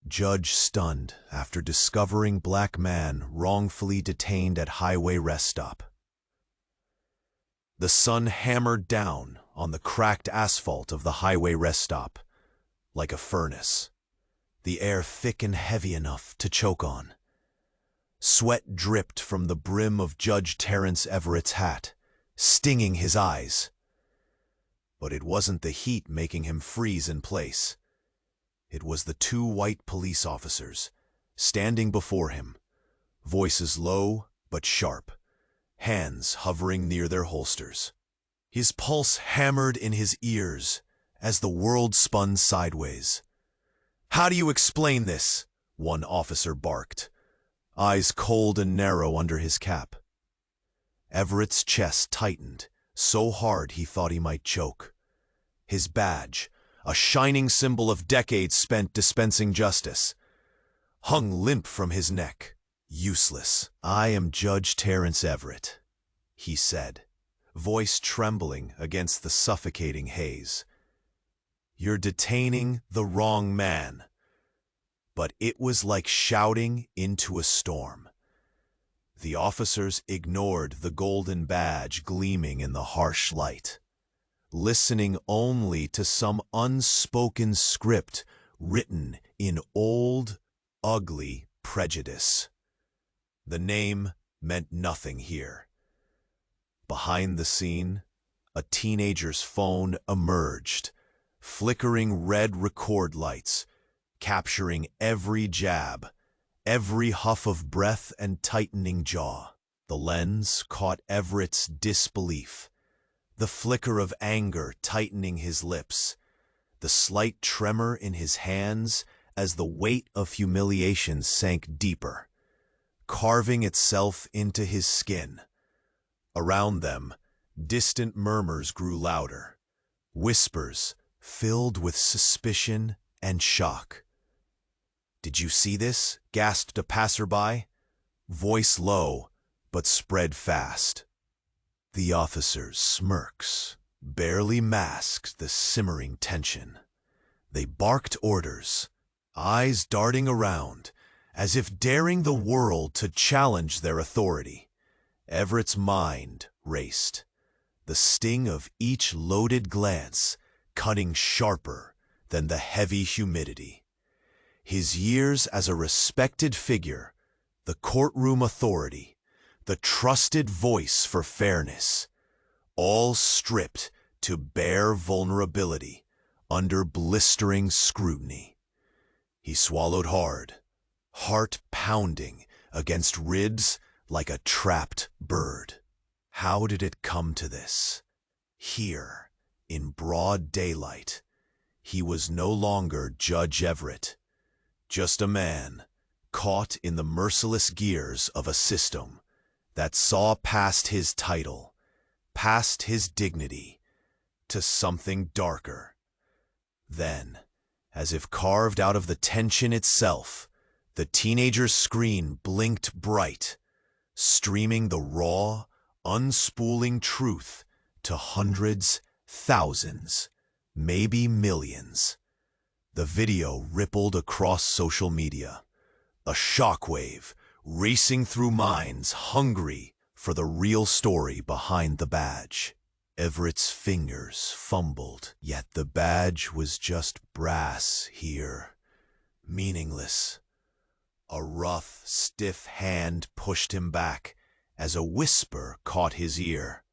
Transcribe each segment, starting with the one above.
Judge stunned after discovering black man wrongfully detained at highway rest stop. The sun hammered down on the cracked asphalt of the highway rest stop like a furnace, the air thick and heavy enough to choke on. Sweat dripped from the brim of Judge Terrence Everett's hat, stinging his eyes. But it wasn't the heat making him freeze in place. It was the two white police officers, standing before him, voices low but sharp, hands hovering near their holsters. His pulse hammered in his ears as the world spun sideways. "How do you explain this?" one officer barked, eyes cold and narrow under his cap. Everett's chest tightened, so hard he thought he might choke. His badge, a shining symbol of decades spent dispensing justice, hung limp from his neck, useless. "I am Judge Terrence Everett," he said, voice trembling against the suffocating haze. "You're detaining the wrong man." But it was like shouting into a storm. The officers ignored the golden badge gleaming in the harsh light, listening only to some unspoken script written in old, ugly prejudice. The name meant nothing here. Behind the scene, a teenager's phone emerged, flickering red record lights, capturing every jab, every huff of breath and tightening jaw. The lens caught Everett's disbelief, the flicker of anger tightening his lips, the slight tremor in his hands as the weight of humiliation sank deeper, carving itself into his skin. Around them, distant murmurs grew louder, whispers filled with suspicion and shock. "Did you see this?" gasped a passerby, voice low but spread fast. The officers' smirks barely masked the simmering tension. They barked orders, eyes darting around, as if daring the world to challenge their authority. Everett's mind raced, the sting of each loaded glance cutting sharper than the heavy humidity. His years as a respected figure, the courtroom authority, the trusted voice for fairness, all stripped to bare vulnerability under blistering scrutiny. He swallowed hard, heart pounding against ribs like a trapped bird. How did it come to this? Here, in broad daylight, he was no longer Judge Everett, just a man caught in the merciless gears of a system that saw past his title, past his dignity, to something darker. Then, as if carved out of the tension itself, the teenager's screen blinked bright, streaming the raw, unspooling truth to hundreds, thousands, maybe millions. The video rippled across social media, a shockwave racing through minds hungry for the real story behind the badge. Everett's fingers fumbled, yet the badge was just brass here, meaningless. A rough, stiff hand pushed him back as a whisper caught his ear.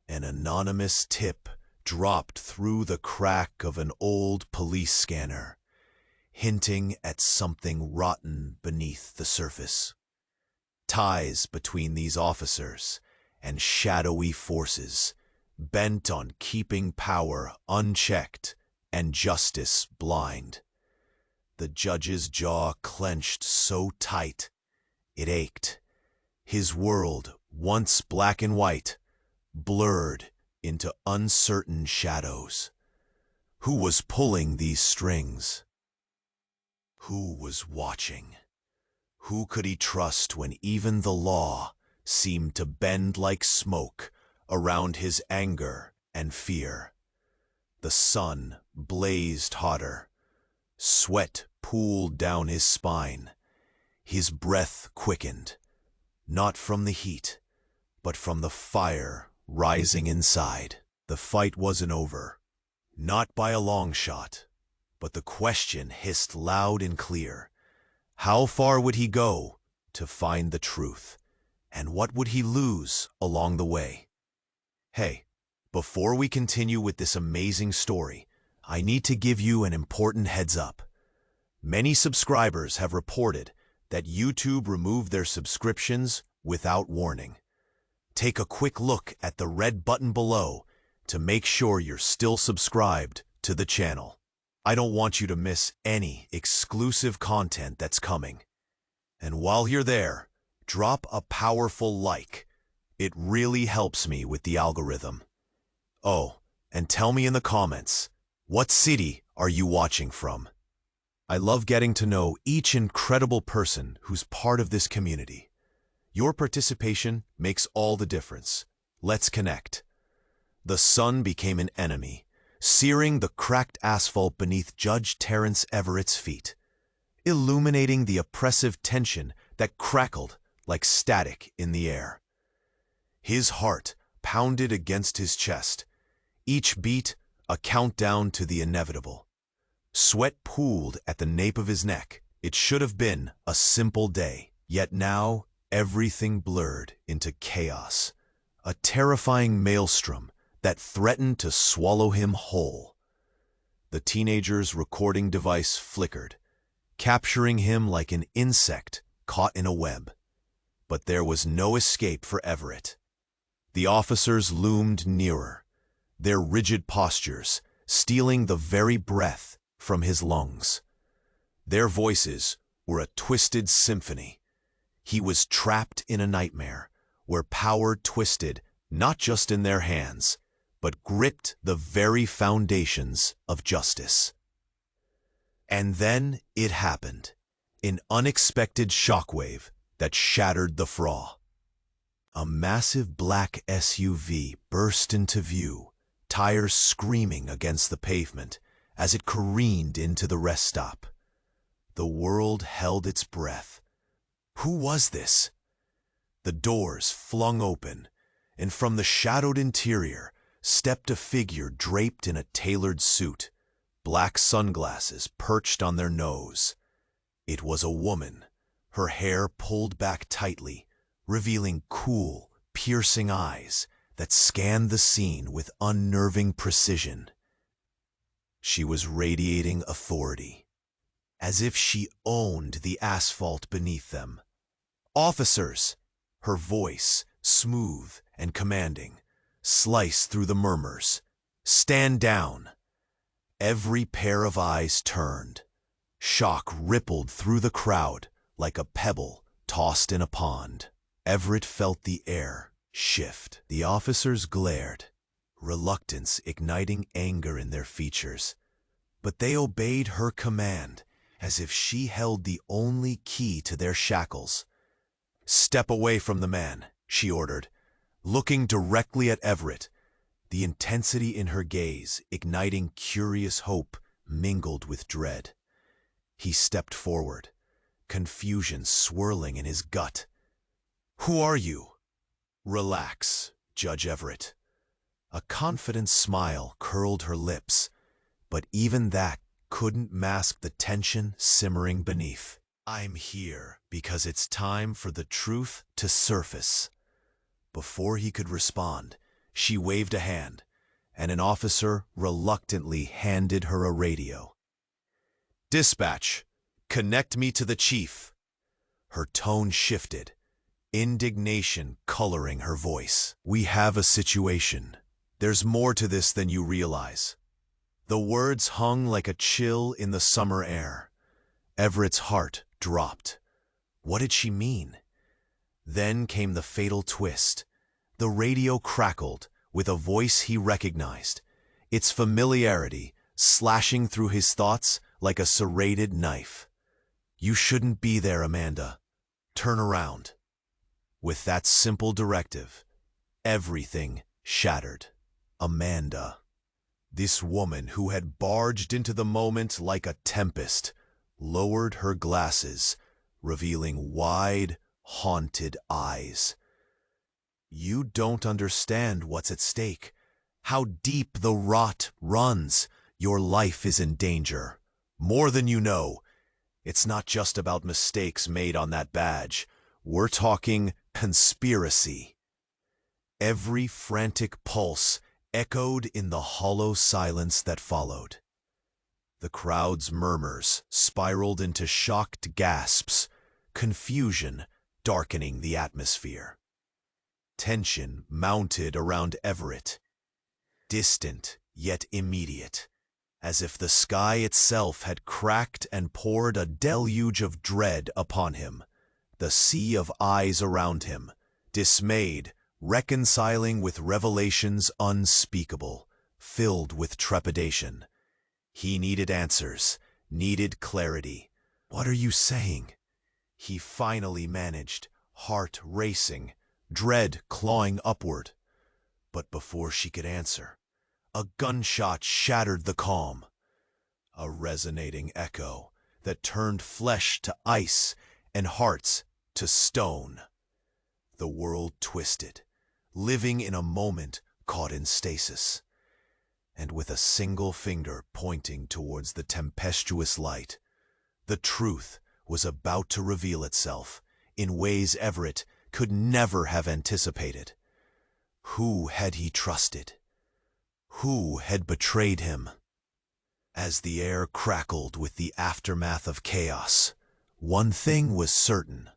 An anonymous tip dropped through the crack of an old police scanner, hinting at something rotten beneath the surface. Ties between these officers and shadowy forces bent on keeping power unchecked and justice blind. The judge's jaw clenched so tight it ached. His world, once black and white, blurred into uncertain shadows. Who was pulling these strings? Who was watching? Who could he trust when even the law seemed to bend like smoke around his anger and fear? The sun blazed hotter, Sweat pooled down his spine. His breath quickened, not from the heat, but from the fire rising inside. The fight wasn't over, not by a long shot, but the question hissed loud and clear. How far would he go to find the truth? And what would he lose along the way? Hey, before we continue with this amazing story, I need to give you an important heads up. Many subscribers have reported that YouTube removed their subscriptions without warning. Take a quick look at the red button below to make sure you're still subscribed to the channel. I don't want you to miss any exclusive content that's coming. And while you're there, drop a powerful like. It really helps me with the algorithm. Oh, and tell me in the comments, what city are you watching from? I love getting to know each incredible person who's part of this community. Your participation makes all the difference. Let's connect. The sun became an enemy, searing the cracked asphalt beneath Judge Terrence Everett's feet, illuminating the oppressive tension that crackled like static in the air. His heart pounded against his chest, each beat a countdown to the inevitable. Sweat pooled at the nape of his neck. It should have been a simple day, yet now everything blurred into chaos, a terrifying maelstrom that threatened to swallow him whole. The teenager's recording device flickered, capturing him like an insect caught in a web. But there was no escape for Everett. The officers loomed nearer, their rigid postures stealing the very breath from his lungs. Their voices were a twisted symphony. He was trapped in a nightmare where power twisted not just in their hands, but gripped the very foundations of justice. And then it happened, an unexpected shockwave that shattered the fraud. A massive black SUV burst into view, tires screaming against the pavement as it careened into the rest stop. The world held its breath. Who was this? The doors flung open, and from the shadowed interior stepped a figure draped in a tailored suit, black sunglasses perched on their nose. It was a woman, her hair pulled back tightly, revealing cool, piercing eyes that scanned the scene with unnerving precision. She was radiating authority, as if she owned the asphalt beneath them. "Officers!" Her voice, smooth and commanding, sliced through the murmurs. "Stand down!" Every pair of eyes turned. Shock rippled through the crowd like a pebble tossed in a pond. Everett felt the air shift. The officers glared, reluctance igniting anger in their features. But they obeyed her command as if she held the only key to their shackles. "Step away from the man," she ordered, looking directly at Everett, the intensity in her gaze igniting curious hope mingled with dread. He stepped forward, confusion swirling in his gut. "Who are you?" "Relax, Judge Everett." A confident smile curled her lips, but even that couldn't mask the tension simmering beneath. "I'm here because it's time for the truth to surface." Before he could respond, she waved a hand, and an officer reluctantly handed her a radio. "Dispatch, connect me to the chief." Her tone shifted, indignation coloring her voice. "We have a situation. There's more to this than you realize." The words hung like a chill in the summer air. Everett's heart dropped. What did she mean? Then came the fatal twist. The radio crackled with a voice he recognized, its familiarity slashing through his thoughts like a serrated knife. "You shouldn't be there, Amanda. Turn around." With that simple directive, everything shattered. Amanda. This woman who had barged into the moment like a tempest lowered her glasses, revealing wide, haunted eyes. "You don't understand what's at stake. How deep the rot runs. Your life is in danger. More than you know. It's not just about mistakes made on that badge. We're talking conspiracy." Every frantic pulse echoed in the hollow silence that followed. The crowd's murmurs spiraled into shocked gasps, confusion darkening the atmosphere. Tension mounted around Everett, distant yet immediate, as if the sky itself had cracked and poured a deluge of dread upon him. The sea of eyes around him, dismayed, reconciling with revelations unspeakable, filled with trepidation. He needed answers, needed clarity. "What are you saying?" he finally managed, heart racing, dread clawing upward. But before she could answer, a gunshot shattered the calm. A resonating echo that turned flesh to ice and hearts to stone. The world twisted, living in a moment caught in stasis. And with a single finger pointing towards the tempestuous light, the truth was about to reveal itself in ways Everett could never have anticipated. Who had he trusted? Who had betrayed him? As the air crackled with the aftermath of chaos, one thing was certain.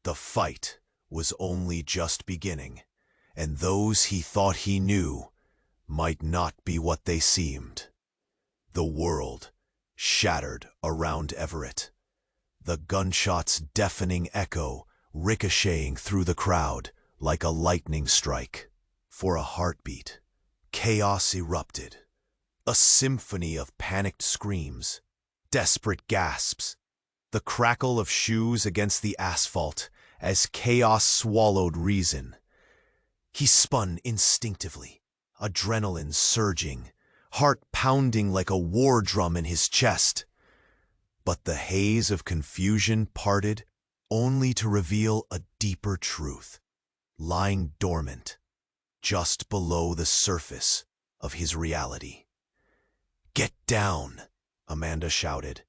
The fight was only just beginning, and those he thought he knew might not be what they seemed. The world shattered around Everett, the gunshot's deafening echo ricocheting through the crowd like a lightning strike. For a heartbeat, chaos erupted, a symphony of panicked screams, desperate gasps, the crackle of shoes against the asphalt as chaos swallowed reason. He spun instinctively, adrenaline surging, heart pounding like a war drum in his chest. But the haze of confusion parted only to reveal a deeper truth, lying dormant, just below the surface of his reality. "Get down," Amanda shouted,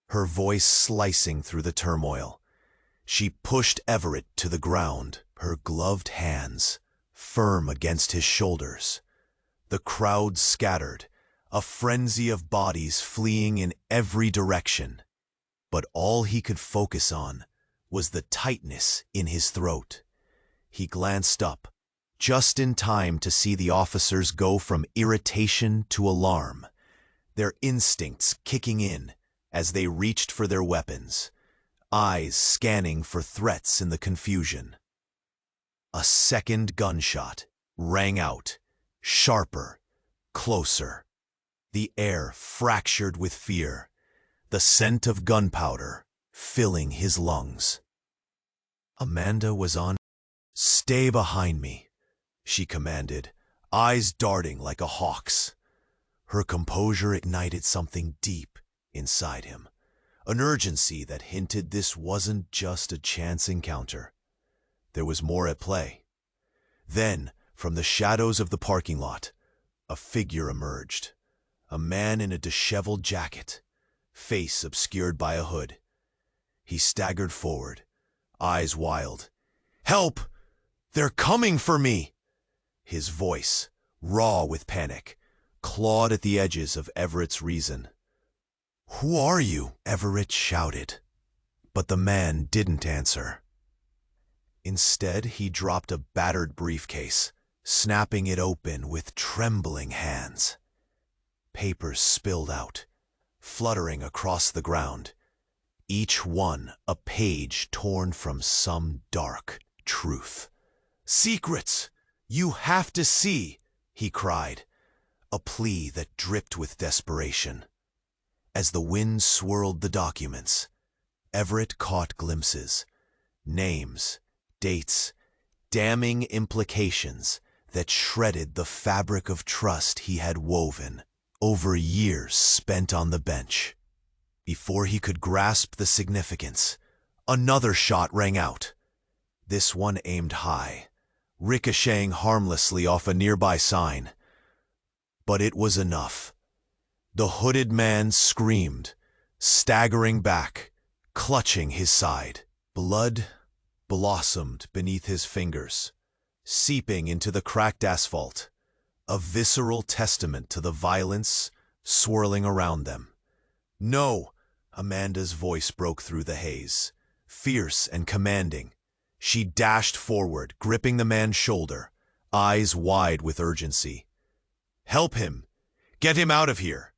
her voice slicing through the turmoil. She pushed Everett to the ground, her gloved hands firm against his shoulders. The crowd scattered, a frenzy of bodies fleeing in every direction. But all he could focus on was the tightness in his throat. He glanced up, just in time to see the officers go from irritation to alarm, their instincts kicking in as they reached for their weapons, eyes scanning for threats in the confusion. A second gunshot rang out, sharper, closer. The air fractured with fear, the scent of gunpowder filling his lungs. Amanda was on. "Stay behind me," she commanded, eyes darting like a hawk's. Her composure ignited something deep inside him, an urgency that hinted this wasn't just a chance encounter. There was more at play. Then, from the shadows of the parking lot, a figure emerged, a man in a disheveled jacket, face obscured by a hood. He staggered forward, eyes wild. "Help! They're coming for me!" His voice, raw with panic, clawed at the edges of Everett's reason. "Who are you?" Everett shouted. But the man didn't answer. Instead, he dropped a battered briefcase, snapping it open with trembling hands. Papers spilled out, fluttering across the ground, each one a page torn from some dark truth. "Secrets! You have to see!" he cried, a plea that dripped with desperation. As the wind swirled the documents, Everett caught glimpses, names, dates, damning implications that shredded the fabric of trust he had woven. over years spent on the bench. Before he could grasp the significance, another shot rang out. This one aimed high, ricocheting harmlessly off a nearby sign. But it was enough. The hooded man screamed, staggering back, clutching his side. Blood blossomed beneath his fingers, seeping into the cracked asphalt, a visceral testament to the violence swirling around them. "No!" Amanda's voice broke through the haze, fierce and commanding. She dashed forward, gripping the man's shoulder, eyes wide with urgency. "Help him! Get him out of here!"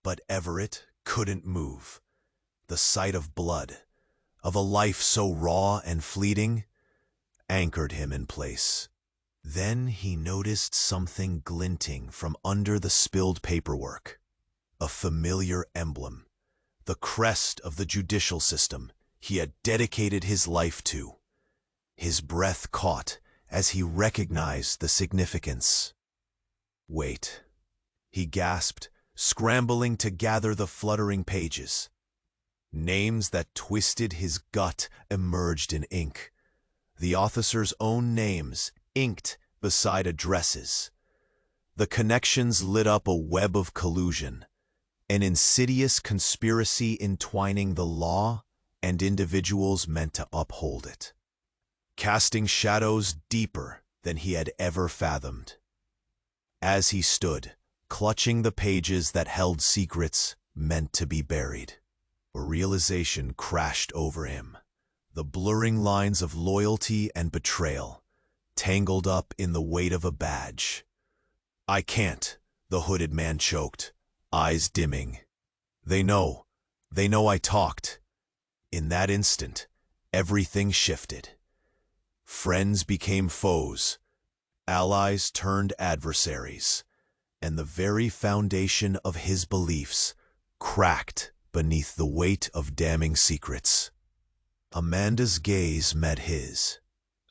But Everett couldn't move. The sight of blood, of a life so raw and fleeting, anchored him in place. Then he noticed something glinting from under the spilled paperwork. A familiar emblem, the crest of the judicial system he had dedicated his life to. His breath caught as he recognized the significance. "Wait," he gasped, scrambling to gather the fluttering pages. Names that twisted his gut emerged in ink. The officers' own names, inked beside addresses. The connections lit up a web of collusion, an insidious conspiracy entwining the law and individuals meant to uphold it, casting shadows deeper than he had ever fathomed. As he stood, clutching the pages that held secrets meant to be buried, a realization crashed over him. The blurring lines of loyalty and betrayal, tangled up in the weight of a badge. "I can't," the hooded man choked, eyes dimming. They know I talked." In that instant, everything shifted. Friends became foes, allies turned adversaries, and the very foundation of his beliefs cracked beneath the weight of damning secrets. Amanda's gaze met his,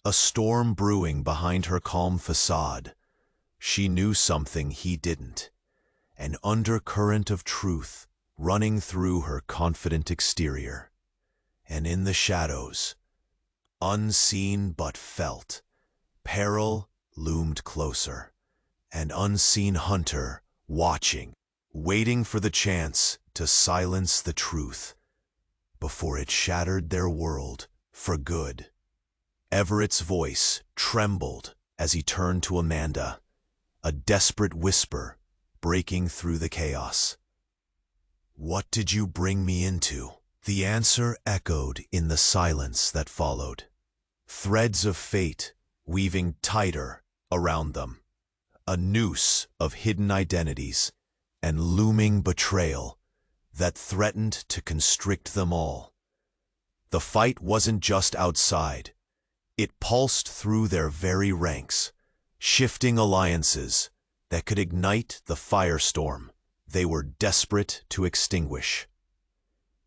a storm brewing behind her calm facade. She knew something he didn't, an undercurrent of truth running through her confident exterior. And in the shadows, unseen but felt, peril loomed closer, an unseen hunter watching, waiting for the chance to silence the truth before it shattered their world for good. Everett's voice trembled as he turned to Amanda, a desperate whisper breaking through the chaos. "What did you bring me into?" The answer echoed in the silence that followed, threads of fate weaving tighter around them, a noose of hidden identities and looming betrayal that threatened to constrict them all. The fight wasn't just outside. It pulsed through their very ranks, shifting alliances that could ignite the firestorm they were desperate to extinguish.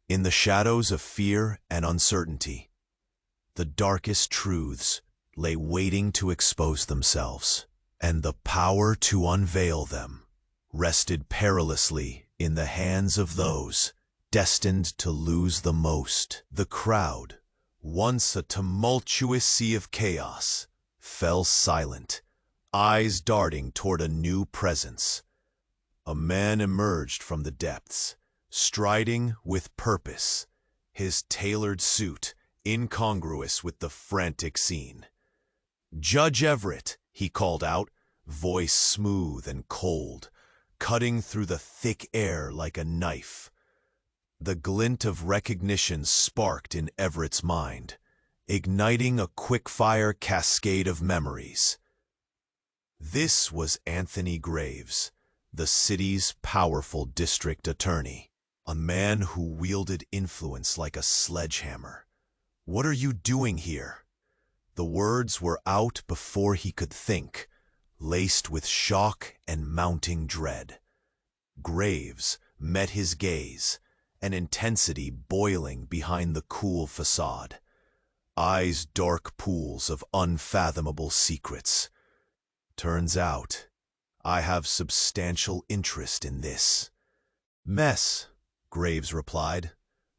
In the shadows of fear and uncertainty, the darkest truths lay waiting to expose themselves, and the power to unveil them rested perilously in the hands of those destined to lose the most. The crowd, once a tumultuous sea of chaos, fell silent, eyes darting toward a new presence. A man emerged from the depths, striding with purpose, his tailored suit incongruous with the frantic scene. "Judge Everett," he called out, voice smooth and cold, cutting through the thick air like a knife. The glint of recognition sparked in Everett's mind, igniting a quick-fire cascade of memories. This was Anthony Graves, the city's powerful district attorney, a man who wielded influence like a sledgehammer. "What are you doing here?" The words were out before he could think, laced with shock and mounting dread. Graves met his gaze, an intensity boiling behind the cool facade, eyes dark pools of unfathomable secrets. "Turns out, I have substantial interest in this. Mess, Graves replied,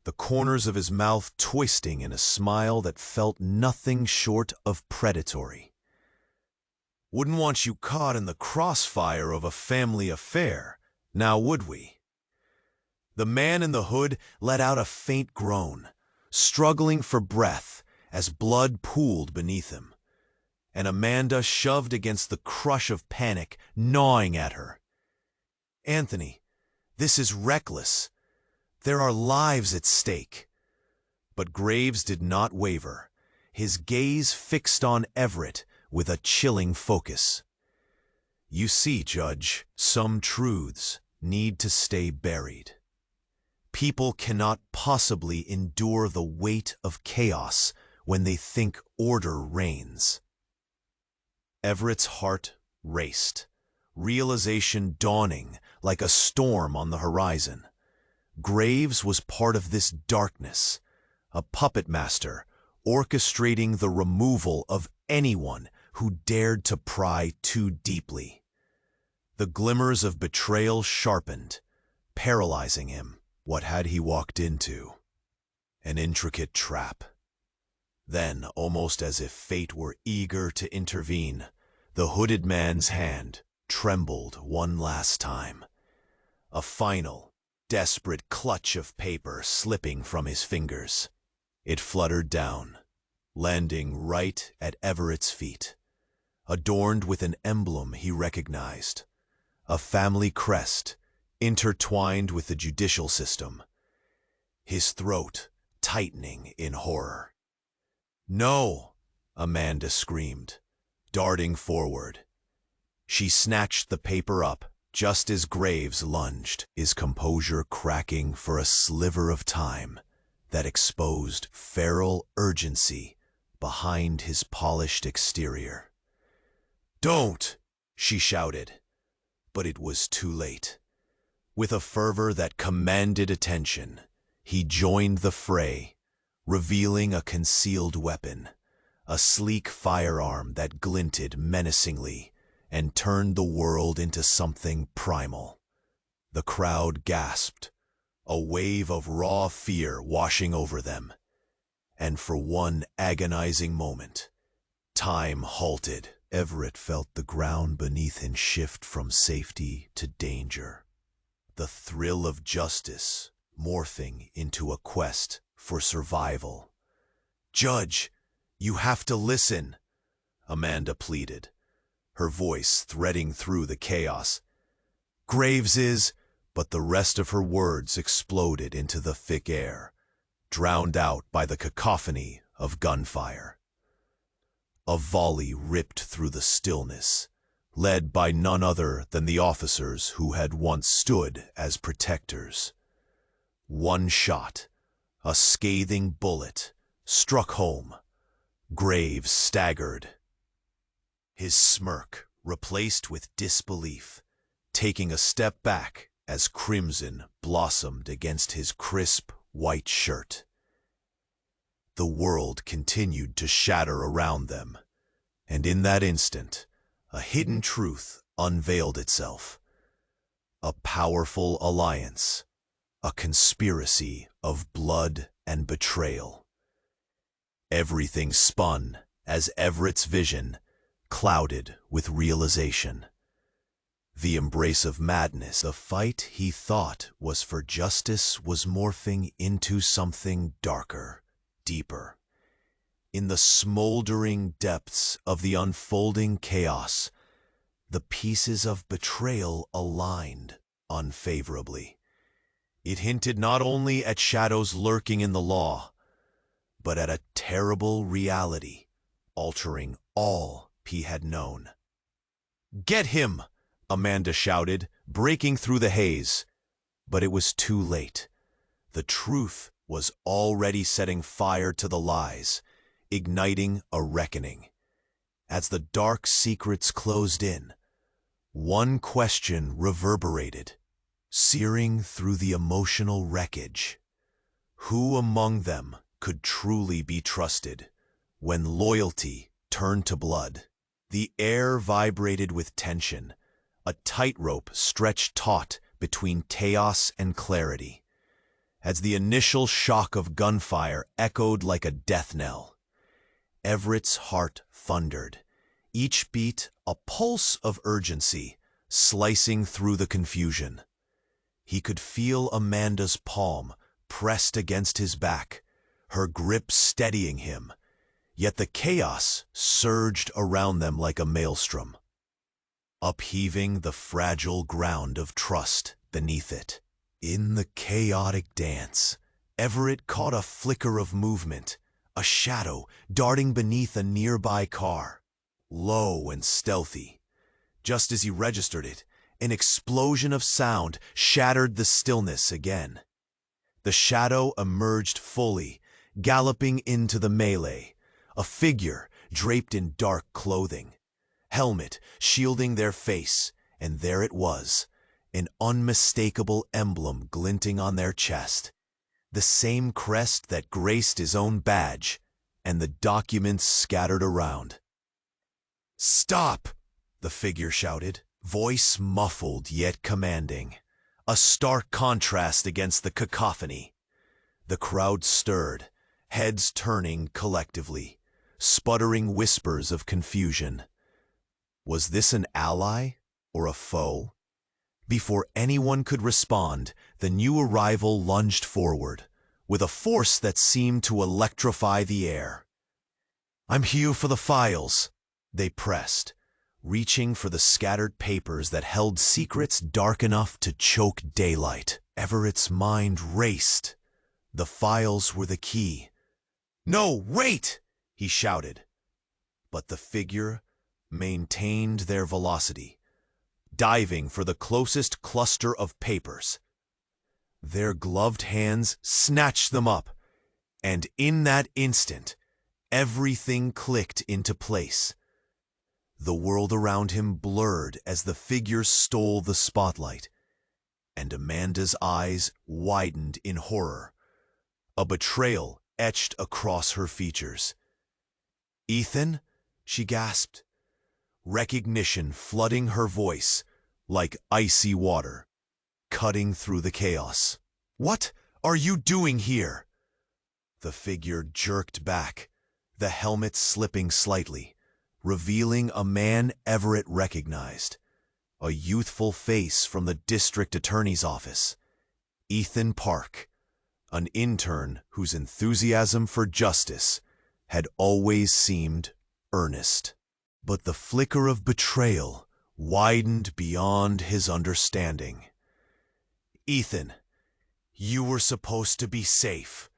the corners of his mouth twisting in a smile that felt nothing short of predatory. Wouldn't want you caught in the crossfire of a family affair, now would we? The man in the hood let out a faint groan, struggling for breath as blood pooled beneath him, and Amanda shoved against the crush of panic gnawing at her. Anthony, this is reckless. There are lives at stake. But Graves did not waver, his gaze fixed on Everett with a chilling focus. You see, Judge, some truths need to stay buried. People cannot possibly endure the weight of chaos when they think order reigns. Everett's heart raced, realization dawning like a storm on the horizon. Graves was part of this darkness, a puppet master orchestrating the removal of anyone who dared to pry too deeply. The glimmers of betrayal sharpened, paralyzing him. What had he walked into? An intricate trap. Then, almost as if fate were eager to intervene, the hooded man's hand trembled one last time. A final, desperate clutch of paper slipping from his fingers. It fluttered down, landing right at Everett's feet, adorned with an emblem he recognized, a family crest intertwined with the judicial system, his throat tightening in horror. No, Amanda screamed, darting forward. She snatched the paper up just as Graves lunged, his composure cracking for a sliver of time that exposed feral urgency behind his polished exterior. Don't, she shouted, but it was too late. With a fervor that commanded attention, he joined the fray, revealing a concealed weapon, a sleek firearm that glinted menacingly and turned the world into something primal. The crowd gasped, a wave of raw fear washing over them, and for one agonizing moment, time halted. Everett felt the ground beneath him shift from safety to danger, the thrill of justice morphing into a quest for survival. Judge, you have to listen, Amanda pleaded, her voice threading through the chaos. Graves is, but the rest of her words exploded into the thick air, drowned out by the cacophony of gunfire. A volley ripped through the stillness, led by none other than the officers who had once stood as protectors. One shot, a scathing bullet, struck home. Graves staggered, his smirk replaced with disbelief, taking a step back as crimson blossomed against his crisp white shirt. The world continued to shatter around them, and in that instant, a hidden truth unveiled itself. A powerful alliance, a conspiracy of blood and betrayal. Everything spun as Everett's vision clouded with realization. The embrace of madness, the fight he thought was for justice, was morphing into something darker, deeper. In the smoldering depths of the unfolding chaos, the pieces of betrayal aligned unfavorably. It hinted not only at shadows lurking in the law, but at a terrible reality, altering all he had known. Get him! Amanda shouted, breaking through the haze. But it was too late. The truth was already setting fire to the lies, igniting a reckoning. As the dark secrets closed in, one question reverberated, searing through the emotional wreckage. Who among them could truly be trusted when loyalty turned to blood? The air vibrated with tension, a tightrope stretched taut between chaos and clarity, as the initial shock of gunfire echoed like a death knell. Everett's heart thundered, each beat a pulse of urgency slicing through the confusion. He could feel Amanda's palm pressed against his back, her grip steadying him, yet the chaos surged around them like a maelstrom, upheaving the fragile ground of trust beneath it. In the chaotic dance, Everett caught a flicker of movement, a shadow darting beneath a nearby car, low and stealthy. Just as he registered it, an explosion of sound shattered the stillness again. The shadow emerged fully, galloping into the melee, a figure draped in dark clothing, helmet shielding their face, and there it was, an unmistakable emblem glinting on their chest, the same crest that graced his own badge, and the documents scattered around. "Stop!" the figure shouted, voice muffled yet commanding, a stark contrast against the cacophony. The crowd stirred, heads turning collectively, sputtering whispers of confusion. Was this an ally or a foe? Before anyone could respond, the new arrival lunged forward, with a force that seemed to electrify the air. "I'm here for the files," they pressed, reaching for the scattered papers that held secrets dark enough to choke daylight. Everett's mind raced. The files were the key. "No, wait!" he shouted. But the figure maintained their velocity, diving for the closest cluster of papers. Their gloved hands snatched them up, and in that instant, everything clicked into place. The world around him blurred as the figure stole the spotlight, and Amanda's eyes widened in horror, a betrayal etched across her features. "Ethan?" she gasped, recognition flooding her voice like icy water, cutting through the chaos. "What are you doing here?" The figure jerked back, the helmet slipping slightly, revealing a man Everett recognized, a youthful face from the district attorney's office, Ethan Park, an intern whose enthusiasm for justice had always seemed earnest. But the flicker of betrayal widened beyond his understanding. "Ethan, you were supposed to be safe."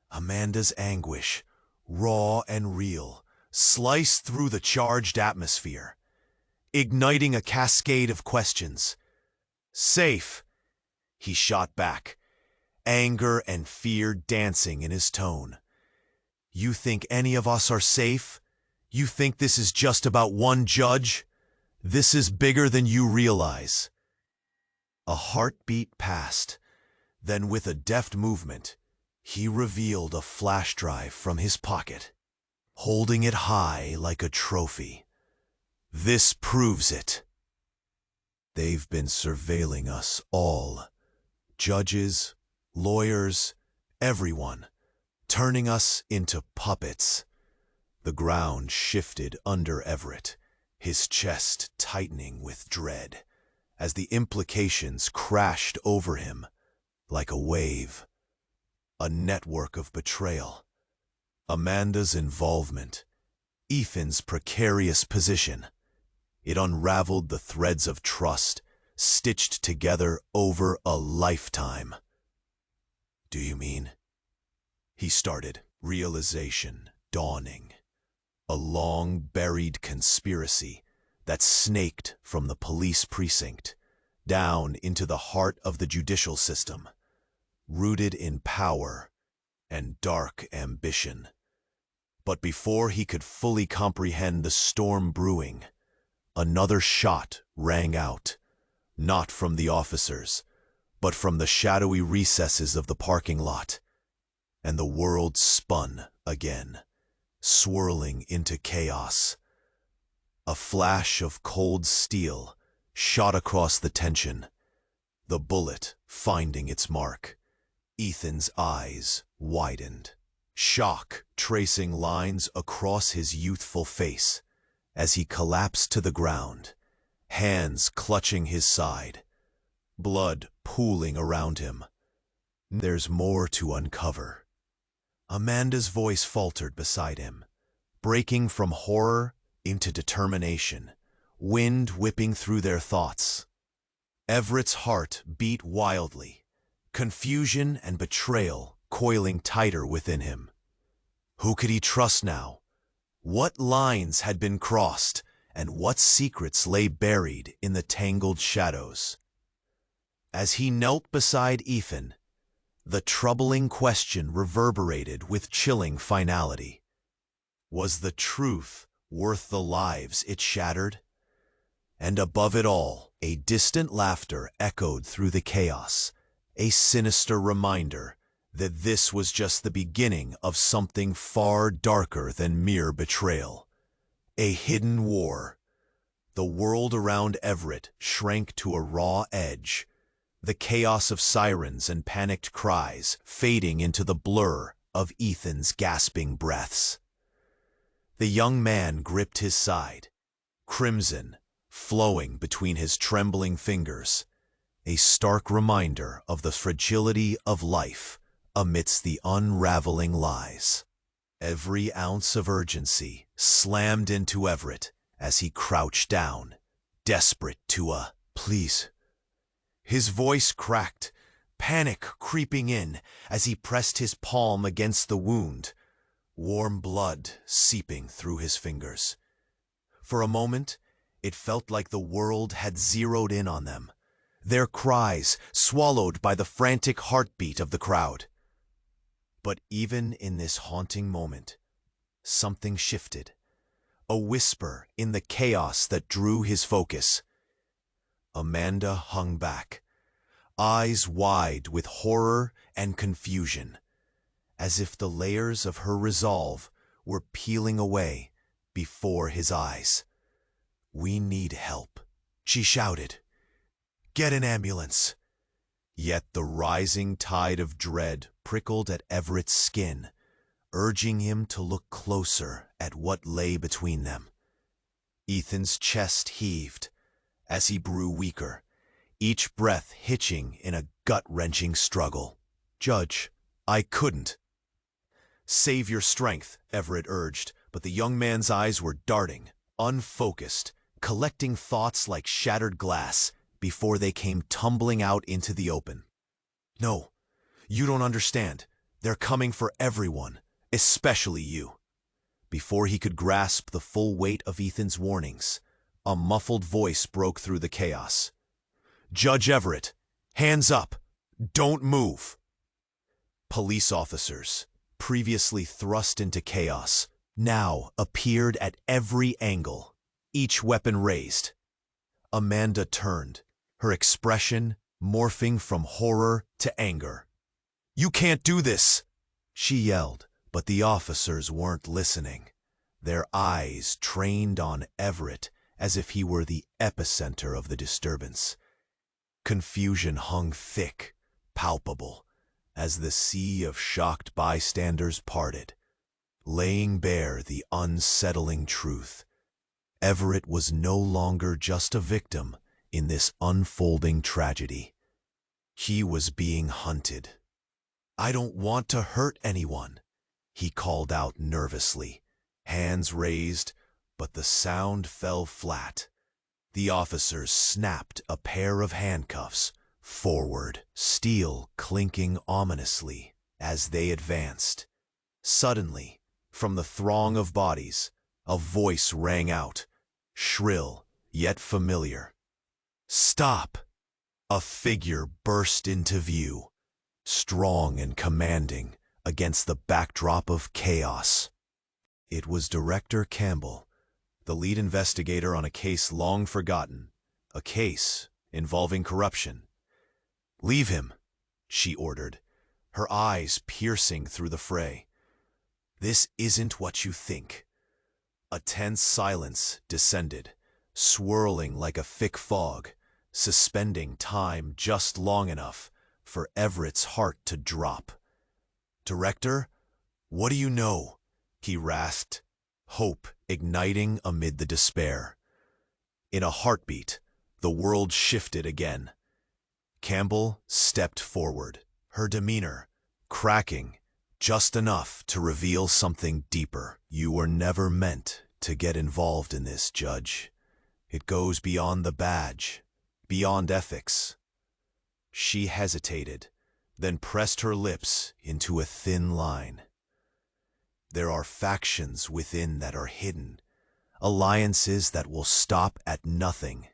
Amanda's anguish, raw and real, sliced through the charged atmosphere, igniting a cascade of questions. "Safe," he shot back, anger and fear dancing in his tone. "You think any of us are safe? You think this is just about one judge? This is bigger than you realize." A heartbeat passed, then with a deft movement, he revealed a flash drive from his pocket, holding it high like a trophy. "This proves it. They've been surveilling us all. Judges, lawyers, everyone, turning us into puppets." The ground shifted under Everett, his chest tightening with dread, as the implications crashed over him like a wave. A network of betrayal. Amanda's involvement. Ethan's precarious position. It unraveled the threads of trust, stitched together over a lifetime. "Do you mean?" he started, realization dawning. A long-buried conspiracy that snaked from the police precinct down into the heart of the judicial system, rooted in power and dark ambition. But before he could fully comprehend the storm brewing, another shot rang out, not from the officers, but from the shadowy recesses of the parking lot, and the world spun again, swirling into chaos. A flash of cold steel shot across the tension, the bullet finding its mark. Ethan's eyes widened, shock tracing lines across his youthful face as he collapsed to the ground, hands clutching his side, blood pooling around him. "There's more to uncover." Amanda's voice faltered beside him, breaking from horror into determination, wind whipping through their thoughts. Everett's heart beat wildly, confusion and betrayal coiling tighter within him. Who could he trust now? What lines had been crossed, and what secrets lay buried in the tangled shadows? As he knelt beside Ethan, the troubling question reverberated with chilling finality. Was the truth worth the lives it shattered? And above it all, a distant laughter echoed through the chaos, a sinister reminder that this was just the beginning of something far darker than mere betrayal. A hidden war. The world around Everett shrank to a raw edge, the chaos of sirens and panicked cries fading into the blur of Ethan's gasping breaths. The young man gripped his side, crimson flowing between his trembling fingers, a stark reminder of the fragility of life amidst the unraveling lies. Every ounce of urgency slammed into Everett as he crouched down, desperate to please. His voice cracked, panic creeping in as he pressed his palm against the wound, warm blood seeping through his fingers. For a moment, it felt like the world had zeroed in on them, their cries swallowed by the frantic heartbeat of the crowd. But even in this haunting moment, something shifted, a whisper in the chaos that drew his focus. Amanda hung back, eyes wide with horror and confusion, as if the layers of her resolve were peeling away before his eyes. "We need help," she shouted. "Get an ambulance." Yet the rising tide of dread prickled at Everett's skin, urging him to look closer at what lay between them. Ethan's chest heaved as he grew weaker, each breath hitching in a gut-wrenching struggle. "Judge, I couldn't." "Save your strength," Everett urged, but the young man's eyes were darting, unfocused, collecting thoughts like shattered glass before they came tumbling out into the open. "No, you don't understand. They're coming for everyone, especially you." Before he could grasp the full weight of Ethan's warnings, a muffled voice broke through the chaos. "Judge Everett, hands up! Don't move!" Police officers, previously thrust into chaos, now appeared at every angle, each weapon raised. Amanda turned, her expression morphing from horror to anger. "You can't do this!" she yelled, but the officers weren't listening, their eyes trained on Everett as if he were the epicenter of the disturbance. Confusion hung thick, palpable, as the sea of shocked bystanders parted, laying bare the unsettling truth. Everett was no longer just a victim in this unfolding tragedy. He was being hunted. "I don't want to hurt anyone," he called out nervously, hands raised, but the sound fell flat. The officers snapped a pair of handcuffs forward, steel clinking ominously as they advanced. Suddenly, from the throng of bodies, a voice rang out, shrill yet familiar. "Stop!" A figure burst into view, strong and commanding against the backdrop of chaos. It was Director Campbell, the lead investigator on a case long forgotten, a case involving corruption. "Leave him," she ordered, her eyes piercing through the fray. "This isn't what you think." A tense silence descended, swirling like a thick fog, suspending time just long enough for Everett's heart to drop. "Director, what do you know?" he rasped, hope igniting amid the despair. In a heartbeat, the world shifted again. Campbell stepped forward, her demeanor cracking just enough to reveal something deeper. "You were never meant to get involved in this, Judge. It goes beyond the badge, beyond ethics." She hesitated, then pressed her lips into a thin line. "There are factions within that are hidden, alliances that will stop at nothing."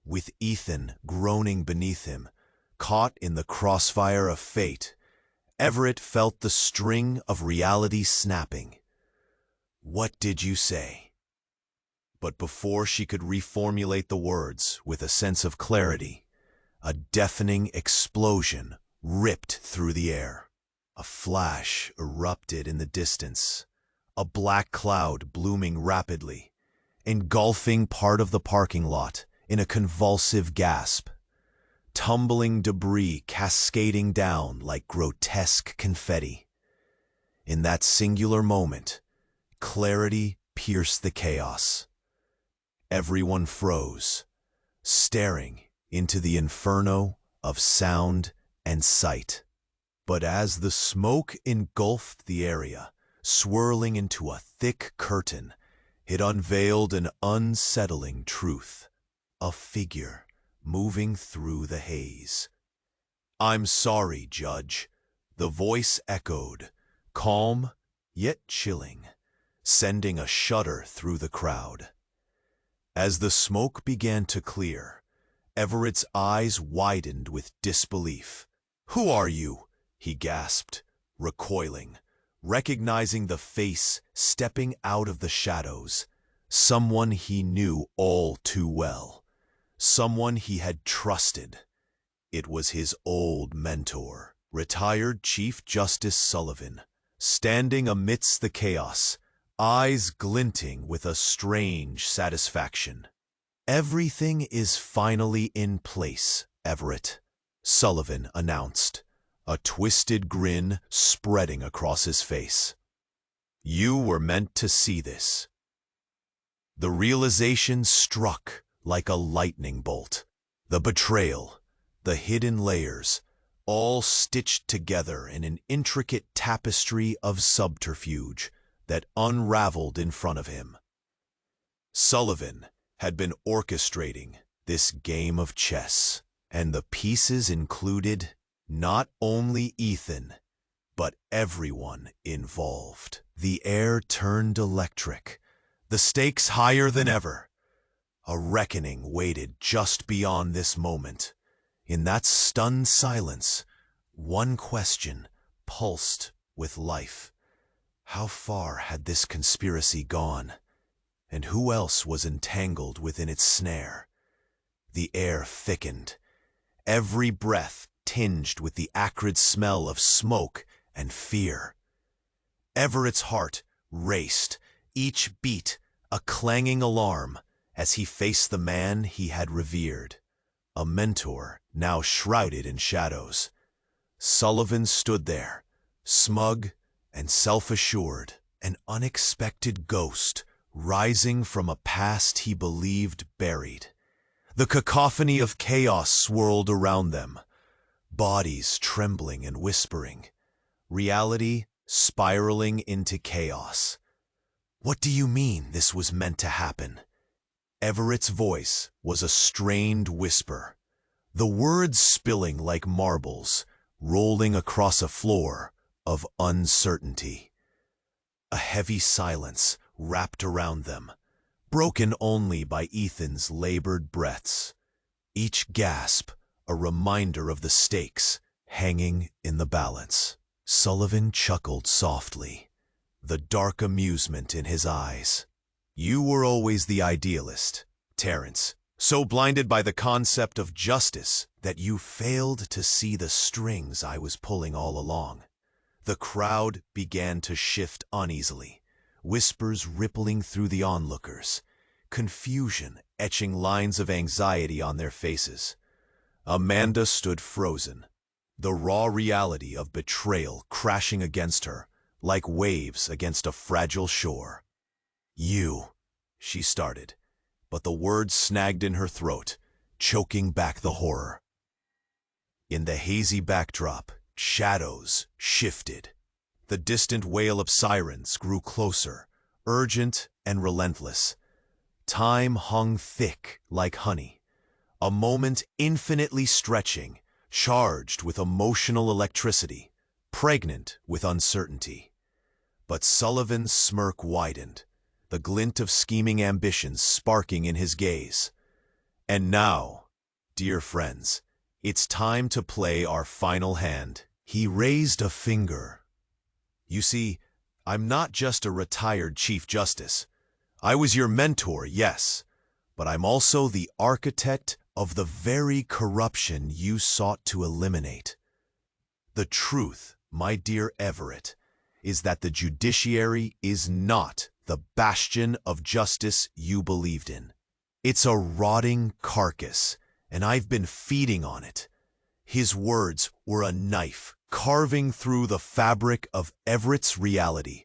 With Ethan groaning beneath him, caught in the crossfire of fate, Everett felt the string of reality snapping. "What did you say?" But before she could reformulate the words with a sense of clarity, a deafening explosion ripped through the air. A flash erupted in the distance, a black cloud blooming rapidly, engulfing part of the parking lot in a convulsive gasp. Tumbling debris cascading down like grotesque confetti. In that singular moment, clarity pierced the chaos. Everyone froze, staring into the inferno of sound and sight. But as the smoke engulfed the area, swirling into a thick curtain, it unveiled an unsettling truth. A figure moving through the haze. "I'm sorry, Judge," the voice echoed, calm yet chilling, sending a shudder through the crowd. As the smoke began to clear, Everett's eyes widened with disbelief. "Who are you?" he gasped, recoiling, recognizing the face stepping out of the shadows, someone he knew all too well. Someone he had trusted. It was his old mentor, retired Chief Justice Sullivan, standing amidst the chaos, eyes glinting with a strange satisfaction. "Everything is finally in place, Everett," Sullivan announced, a twisted grin spreading across his face. "You were meant to see this." The realization struck like a lightning bolt. The betrayal, the hidden layers, all stitched together in an intricate tapestry of subterfuge that unraveled in front of him. Sullivan had been orchestrating this game of chess, and the pieces included not only Ethan, but everyone involved. The air turned electric, the stakes higher than ever. A reckoning waited just beyond this moment. In that stunned silence, one question pulsed with life. How far had this conspiracy gone? And who else was entangled within its snare? The air thickened, every breath tinged with the acrid smell of smoke and fear. Everett's heart raced, each beat a clanging alarm, as he faced the man he had revered, a mentor now shrouded in shadows. Sullivan stood there, smug and self-assured, an unexpected ghost rising from a past he believed buried. The cacophony of chaos swirled around them, bodies trembling and whispering, reality spiraling into chaos. "What do you mean this was meant to happen?" Everett's voice was a strained whisper, the words spilling like marbles, rolling across a floor of uncertainty. A heavy silence wrapped around them, broken only by Ethan's labored breaths, each gasp a reminder of the stakes hanging in the balance. Sullivan chuckled softly, the dark amusement in his eyes. "You were always the idealist, Terrence, so blinded by the concept of justice that you failed to see the strings I was pulling all along." The crowd began to shift uneasily, whispers rippling through the onlookers, confusion etching lines of anxiety on their faces. Amanda stood frozen, the raw reality of betrayal crashing against her, like waves against a fragile shore. "You," she started, but the words snagged in her throat, choking back the horror. In the hazy backdrop, shadows shifted. The distant wail of sirens grew closer, urgent and relentless. Time hung thick like honey, a moment infinitely stretching, charged with emotional electricity, pregnant with uncertainty. But Sullivan's smirk widened, the glint of scheming ambitions sparking in his gaze. "And now, dear friends, it's time to play our final hand." He raised a finger. "You see, I'm not just a retired Chief Justice. I was your mentor, yes, but I'm also the architect of the very corruption you sought to eliminate. The truth, my dear Everett, is that the judiciary is not the bastion of justice you believed in. It's a rotting carcass, and I've been feeding on it." His words were a knife carving through the fabric of Everett's reality,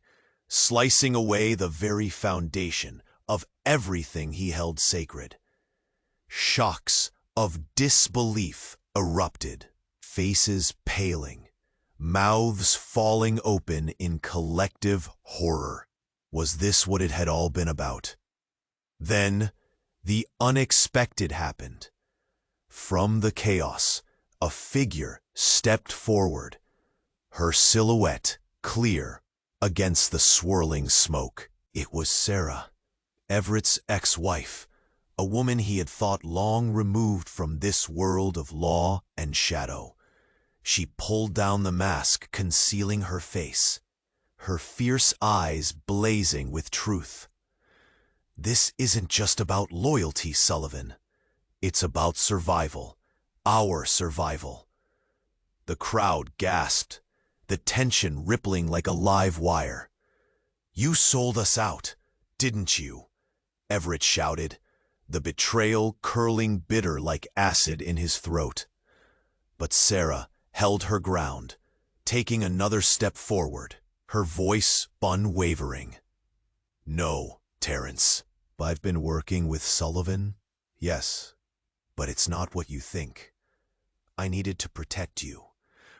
slicing away the very foundation of everything he held sacred. Shocks of disbelief erupted, faces paling, mouths falling open in collective horror. Was this what it had all been about? Then, the unexpected happened. From the chaos, a figure stepped forward, her silhouette clear against the swirling smoke. It was Sarah, Everett's ex-wife, a woman he had thought long removed from this world of law and shadow. She pulled down the mask concealing her face, her fierce eyes blazing with truth. "This isn't just about loyalty, Sullivan. It's about survival, our survival." The crowd gasped, the tension rippling like a live wire. "You sold us out, didn't you?" Everett shouted, the betrayal curling bitter like acid in his throat. But Sarah held her ground, taking another step forward, her voice unwavering. "No, Terrence. I've been working with Sullivan, yes, but it's not what you think. I needed to protect you.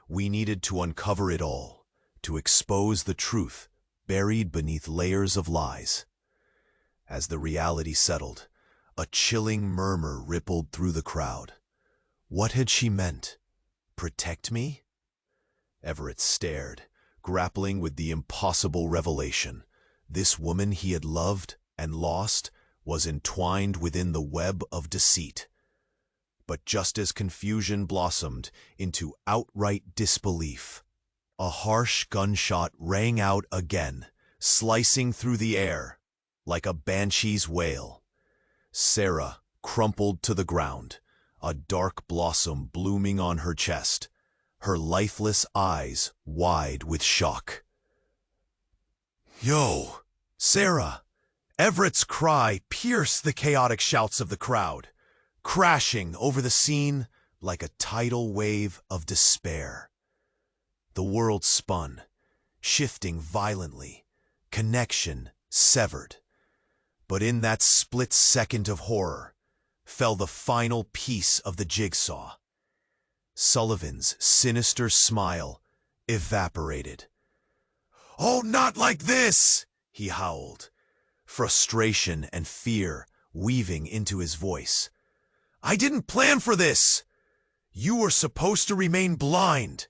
We needed to uncover it all, to expose the truth buried beneath layers of lies." As the reality settled, a chilling murmur rippled through the crowd. What had she meant? Protect me? Everett stared, grappling with the impossible revelation. This woman he had loved and lost was entwined within the web of deceit. But just as confusion blossomed into outright disbelief, a harsh gunshot rang out again, slicing through the air like a banshee's wail. Sarah crumpled to the ground, a dark blossom blooming on her chest, her lifeless eyes wide with shock. "Yo, Sarah!" Everett's cry pierced the chaotic shouts of the crowd, crashing over the scene like a tidal wave of despair. The world spun, shifting violently, connection severed. But in that split second of horror fell the final piece of the jigsaw. Sullivan's sinister smile evaporated. "Oh, not like this!" he howled, frustration and fear weaving into his voice. "I didn't plan for this! You were supposed to remain blind!"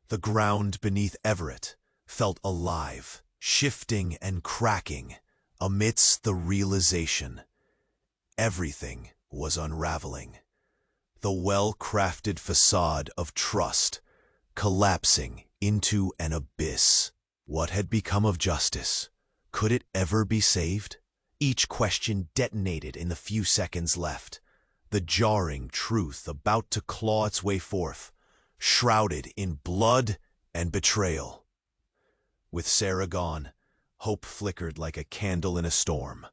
The ground beneath Everett felt alive, shifting and cracking amidst the realization. Everything was unraveling. The well-crafted facade of trust collapsing into an abyss. What had become of justice? Could it ever be saved? Each question detonated in the few seconds left, the jarring truth about to claw its way forth, shrouded in blood and betrayal. With Sarah gone, hope flickered like a candle in a storm,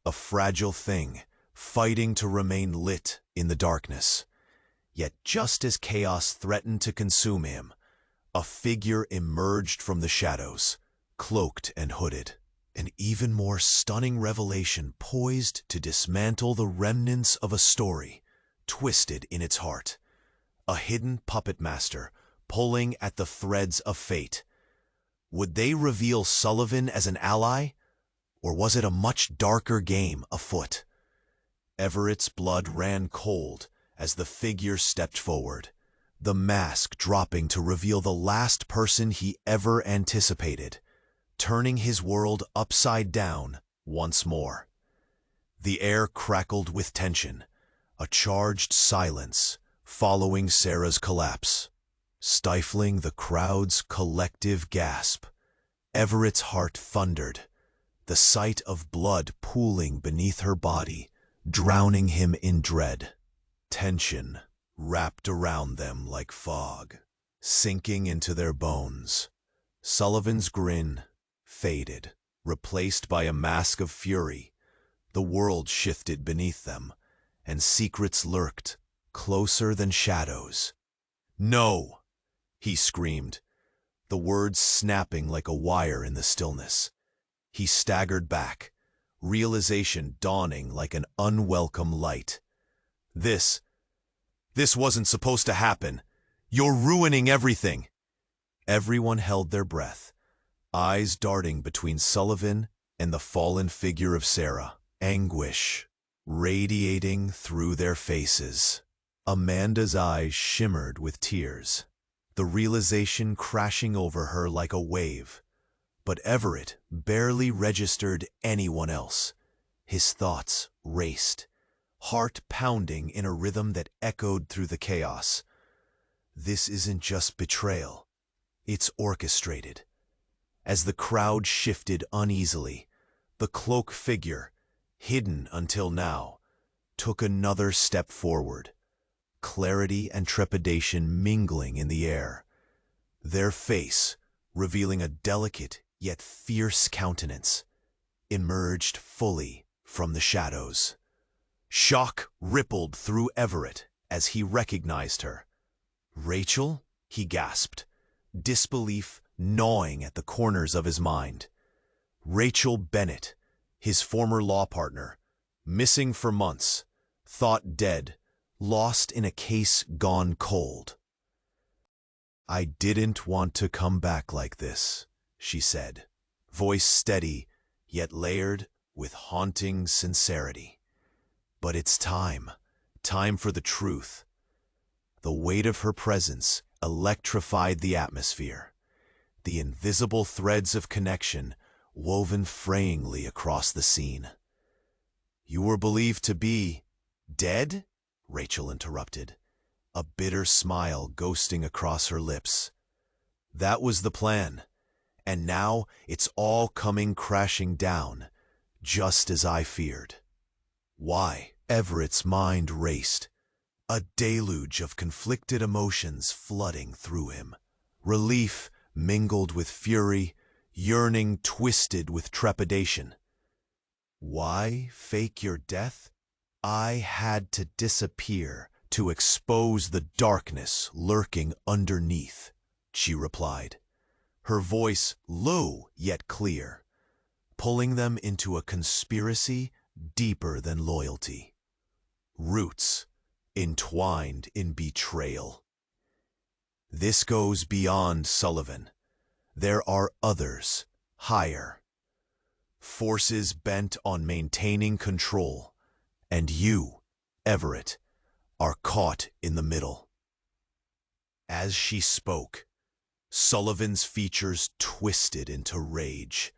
a fragile thing, fighting to remain lit in the darkness. Yet just as chaos threatened to consume him, a figure emerged from the shadows, cloaked and hooded. An even more stunning revelation poised to dismantle the remnants of a story, twisted in its heart. A hidden puppet master, pulling at the threads of fate. Would they reveal Sullivan as an ally? Or was it a much darker game afoot? Everett's blood ran cold as the figure stepped forward, the mask dropping to reveal the last person he ever anticipated, turning his world upside down once more. The air crackled with tension, a charged silence following Sarah's collapse, stifling the crowd's collective gasp. Everett's heart thundered, the sight of blood pooling beneath her body, drowning him in dread. Tension wrapped around them like fog, sinking into their bones. Sullivan's grin faded, replaced by a mask of fury. The world shifted beneath them, and secrets lurked, closer than shadows. "No!" he screamed, the words snapping like a wire in the stillness. He staggered back, realization dawning like an unwelcome light. This wasn't supposed to happen. You're ruining everything." Everyone held their breath, eyes darting between Sullivan and the fallen figure of Sarah, anguish radiating through their faces. Amanda's eyes shimmered with tears, the realization crashing over her like a wave. But Everett barely registered anyone else. His thoughts raced, heart pounding in a rhythm that echoed through the chaos. This isn't just betrayal. It's orchestrated. As the crowd shifted uneasily, the cloak figure, hidden until now, took another step forward, clarity and trepidation mingling in the air. Their face, revealing a delicate yet fierce countenance, emerged fully from the shadows. Shock rippled through Everett as he recognized her. "Rachel?" he gasped, disbelief gnawing at the corners of his mind. Rachel Bennett, his former law partner, missing for months, thought dead, lost in a case gone cold. "I didn't want to come back like this," she said, voice steady yet layered with haunting sincerity. "But it's time for the truth." The weight of her presence electrified the atmosphere, the invisible threads of connection woven frayingly across the scene. "You were believed to be dead?" Rachel interrupted, a bitter smile ghosting across her lips. "That was the plan, and now it's all coming crashing down, just as I feared." "Why?" Everett's mind raced, a deluge of conflicted emotions flooding through him. Relief mingled with fury, yearning twisted with trepidation. "Why fake your death? I had to disappear to expose the darkness lurking underneath," she replied, her voice low yet clear, pulling them into a conspiracy deeper than loyalty. Roots entwined in betrayal. This goes beyond Sullivan. There are others, higher. Forces bent on maintaining control, and you, Everett, are caught in the middle. As she spoke, Sullivan's features twisted into rage,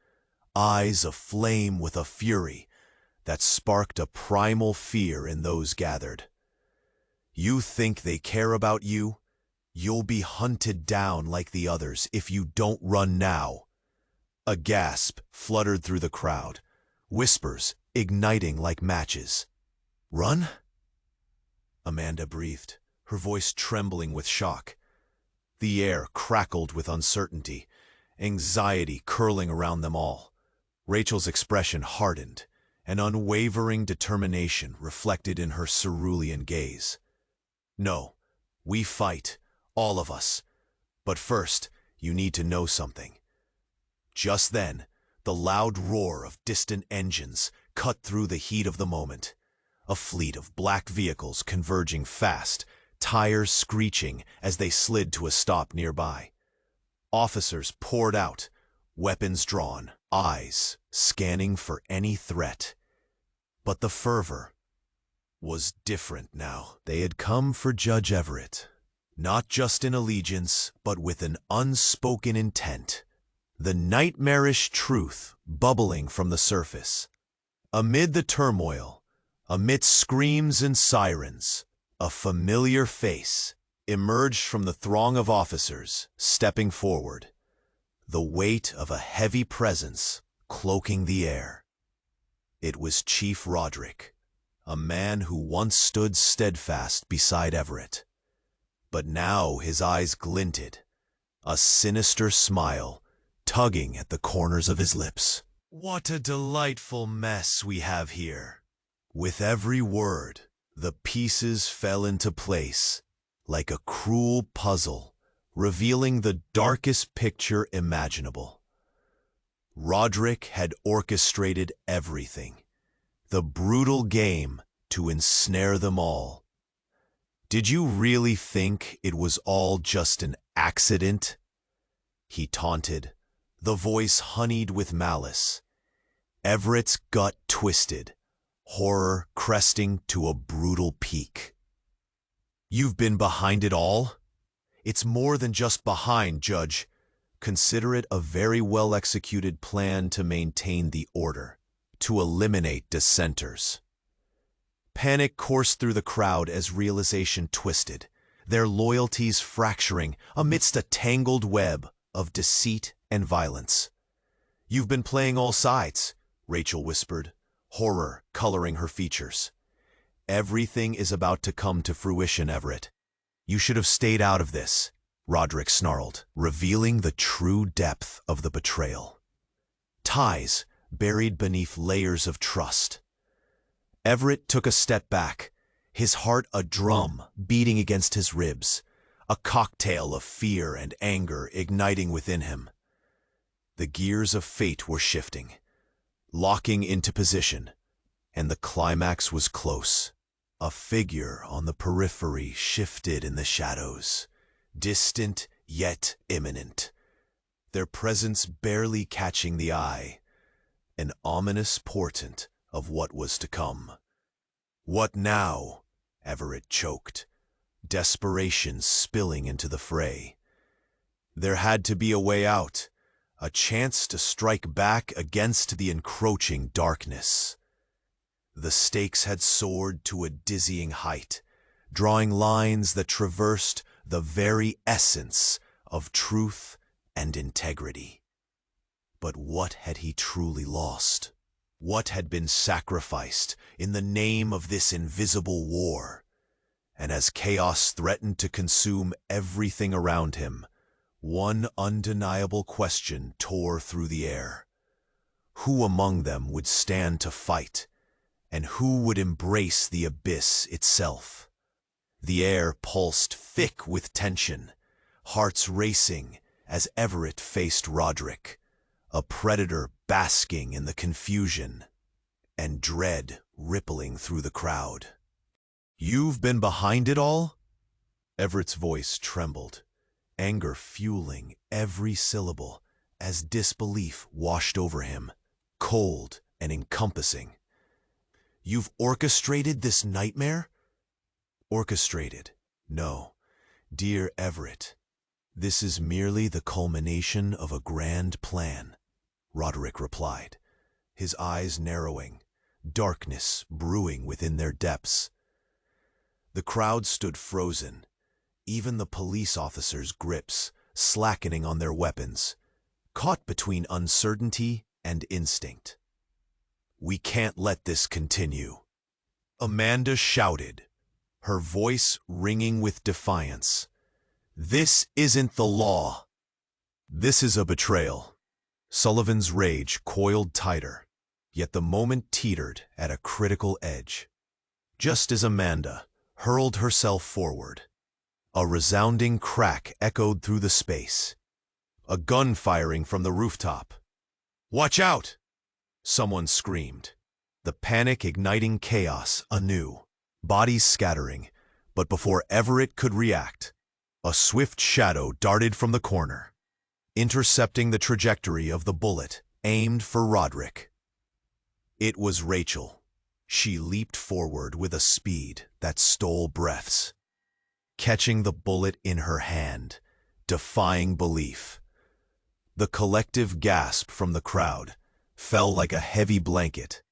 eyes aflame with a fury that sparked a primal fear in those gathered. "You think they care about you? You'll be hunted down like the others if you don't run now." A gasp fluttered through the crowd, whispers igniting like matches. "Run?" Amanda breathed, her voice trembling with shock. The air crackled with uncertainty, anxiety curling around them all. Rachel's expression hardened, an unwavering determination reflected in her cerulean gaze. "No, we fight, all of us. But first, you need to know something." Just then, the loud roar of distant engines cut through the heat of the moment. A fleet of black vehicles converging fast, tires screeching as they slid to a stop nearby. Officers poured out, weapons drawn, eyes scanning for any threat. But the fervor was different now. They had come for Judge Everett, not just in allegiance, but with an unspoken intent, the nightmarish truth bubbling from the surface. Amid the turmoil, amidst screams and sirens, a familiar face emerged from the throng of officers, stepping forward, the weight of a heavy presence cloaking the air. It was Chief Roderick, a man who once stood steadfast beside Everett. But now his eyes glinted, a sinister smile tugging at the corners of his lips. "What a delightful mess we have here." With every word, the pieces fell into place, like a cruel puzzle, revealing the darkest picture imaginable. Roderick had orchestrated everything, the brutal game to ensnare them all. "Did you really think it was all just an accident?" he taunted, the voice honeyed with malice. Everett's gut twisted, horror cresting to a brutal peak. "You've been behind it all?" "It's more than just behind, Judge. Consider it a very well-executed plan to maintain the order, to eliminate dissenters." Panic coursed through the crowd as realization twisted, their loyalties fracturing amidst a tangled web of deceit and violence. "You've been playing all sides," Rachel whispered, horror coloring her features. "Everything is about to come to fruition, Everett. You should have stayed out of this," Roderick snarled, revealing the true depth of the betrayal. Ties buried beneath layers of trust. Everett took a step back, his heart a drum beating against his ribs, a cocktail of fear and anger igniting within him. The gears of fate were shifting, locking into position, and the climax was close. A figure on the periphery shifted in the shadows, distant yet imminent, their presence barely catching the eye, an ominous portent of what was to come. "What now?" Everett choked, desperation spilling into the fray. There had to be a way out, a chance to strike back against the encroaching darkness. The stakes had soared to a dizzying height, drawing lines that traversed the very essence of truth and integrity. But what had he truly lost? What had been sacrificed in the name of this invisible war? And as chaos threatened to consume everything around him, one undeniable question tore through the air. Who among them would stand to fight, and who would embrace the abyss itself? The air pulsed thick with tension, hearts racing as Everett faced Roderick, a predator basking in the confusion, and dread rippling through the crowd. "You've been behind it all?" Everett's voice trembled, anger fueling every syllable as disbelief washed over him, cold and encompassing. "You've orchestrated this nightmare?" "Orchestrated? No. Dear Everett, this is merely the culmination of a grand plan," Roderick replied, his eyes narrowing, darkness brewing within their depths. The crowd stood frozen, even the police officers' grips slackening on their weapons, caught between uncertainty and instinct. "We can't let this continue," Amanda shouted, her voice ringing with defiance. "This isn't the law. This is a betrayal." Sullivan's rage coiled tighter, Yet the moment teetered at a critical edge. Just as Amanda hurled herself forward, a resounding crack echoed through the space. A gun firing from the rooftop. "Watch out!" someone screamed, the panic igniting chaos anew, bodies scattering. But before Everett could react, a swift shadow darted from the corner, intercepting the trajectory of the bullet aimed for Roderick. It was Rachel. She leaped forward with a speed that stole breaths, catching the bullet in her hand, defying belief. The collective gasp from the crowd fell like a heavy blanket,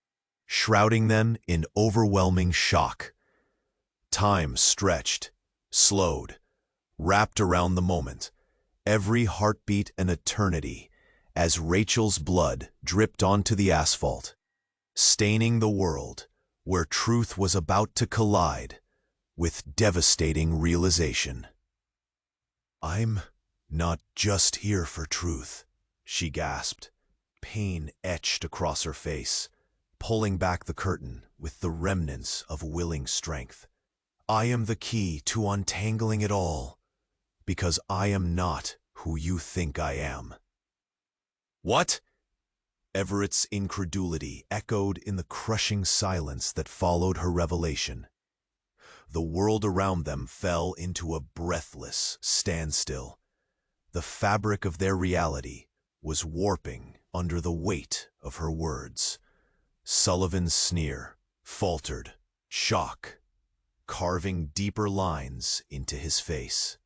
shrouding them in overwhelming shock. Time stretched, slowed, wrapped around the moment, every heartbeat an eternity, as Rachel's blood dripped onto the asphalt, staining the world where truth was about to collide with devastating realization. "I'm not just here for truth," she gasped, pain etched across her face, pulling back the curtain with the remnants of willing strength. "I am the key to untangling it all, because I am not who you think I am." "What?" Everett's incredulity echoed in the crushing silence that followed her revelation. The world around them fell into a breathless standstill. The fabric of their reality was warping under the weight of her words. Sullivan's sneer faltered, shock carving deeper lines into his face.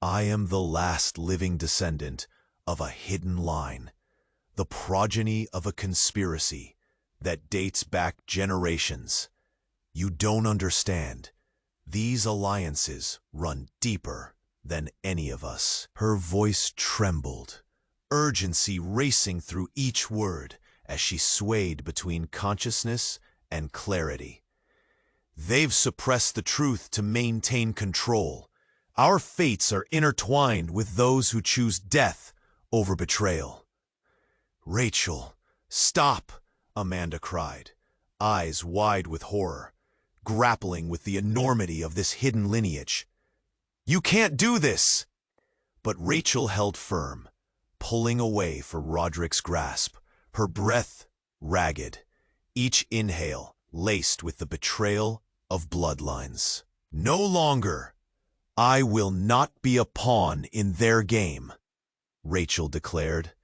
"I am the last living descendant of a hidden line, the progeny of a conspiracy that dates back generations. You don't understand. These alliances run deeper than any of us." Her voice trembled, urgency racing through each word as she swayed between consciousness and clarity. "They've suppressed the truth to maintain control. Our fates are intertwined with those who choose death over betrayal." "Rachel, stop!" Amanda cried, eyes wide with horror, grappling with the enormity of this hidden lineage. "You can't do this!" But Rachel held firm, pulling away for Roderick's grasp, her breath ragged, each inhale laced with the betrayal of bloodlines. "No longer! I will not be a pawn in their game," Rachel declared,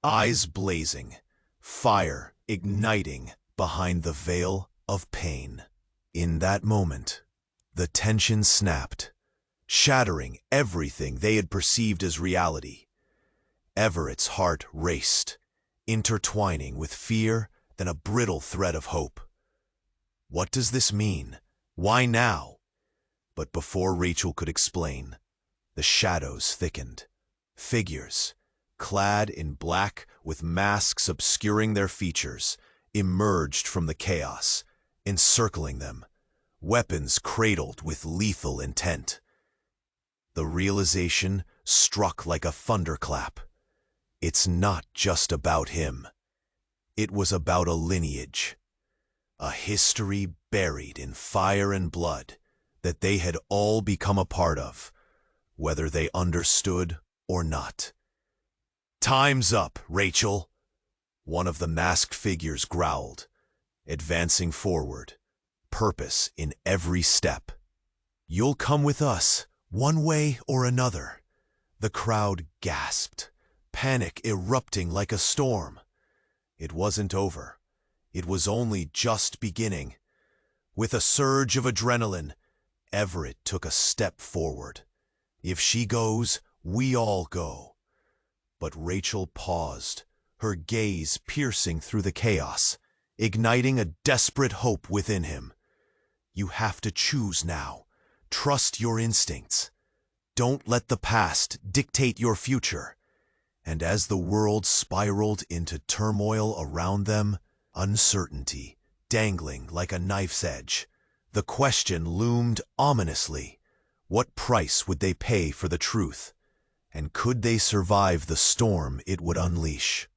eyes blazing, fire igniting behind the veil of pain. In that moment, the tension snapped, shattering everything they had perceived as reality. Everett's heart raced, intertwining with fear than a brittle thread of hope. What does this mean? Why now? But before Rachel could explain, the shadows thickened. Figures, clad in black with masks obscuring their features, emerged from the chaos, encircling them, weapons cradled with lethal intent. The realization struck like a thunderclap. It's not just about him. It was about a lineage, a history buried in fire and blood that they had all become a part of, whether they understood or not. "Time's up, Rachel," one of the masked figures growled, advancing forward, purpose in every step. "You'll come with us, one way or another." The crowd gasped, panic erupting like a storm. It wasn't over. It was only just beginning. With a surge of adrenaline, Everett took a step forward. "If she goes, we all go." But Rachel paused, her gaze piercing through the chaos, igniting a desperate hope within him. "You have to choose now. Trust your instincts. Don't let the past dictate your future." And as the world spiraled into turmoil around them, uncertainty dangling like a knife's edge, the question loomed ominously. What price would they pay for the truth? And could they survive the storm it would unleash?